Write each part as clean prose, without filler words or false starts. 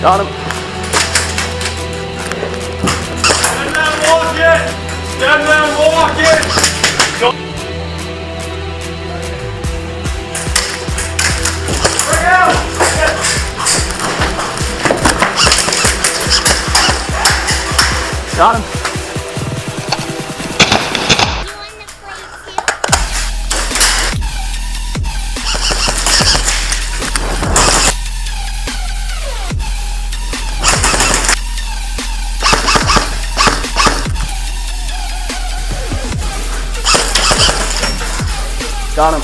Got him. Stand there and walk it! Stand there and walk it! Bring out! Got him. Got him.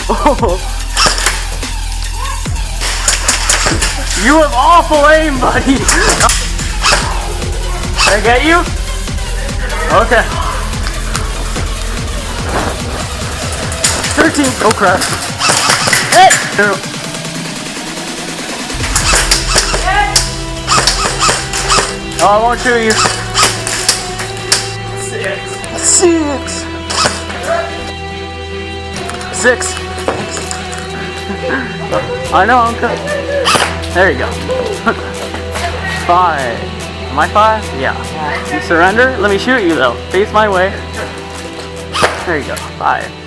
Oh. You have awful aim, buddy. Did I get you? Okay. 13. Oh crap. Hey! Oh, I won't shoot you. 6. 6. I know, I'm good. There you go. 5. Am I 5? Yeah. You surrender? Let me shoot you though. Face my way. There you go. 5.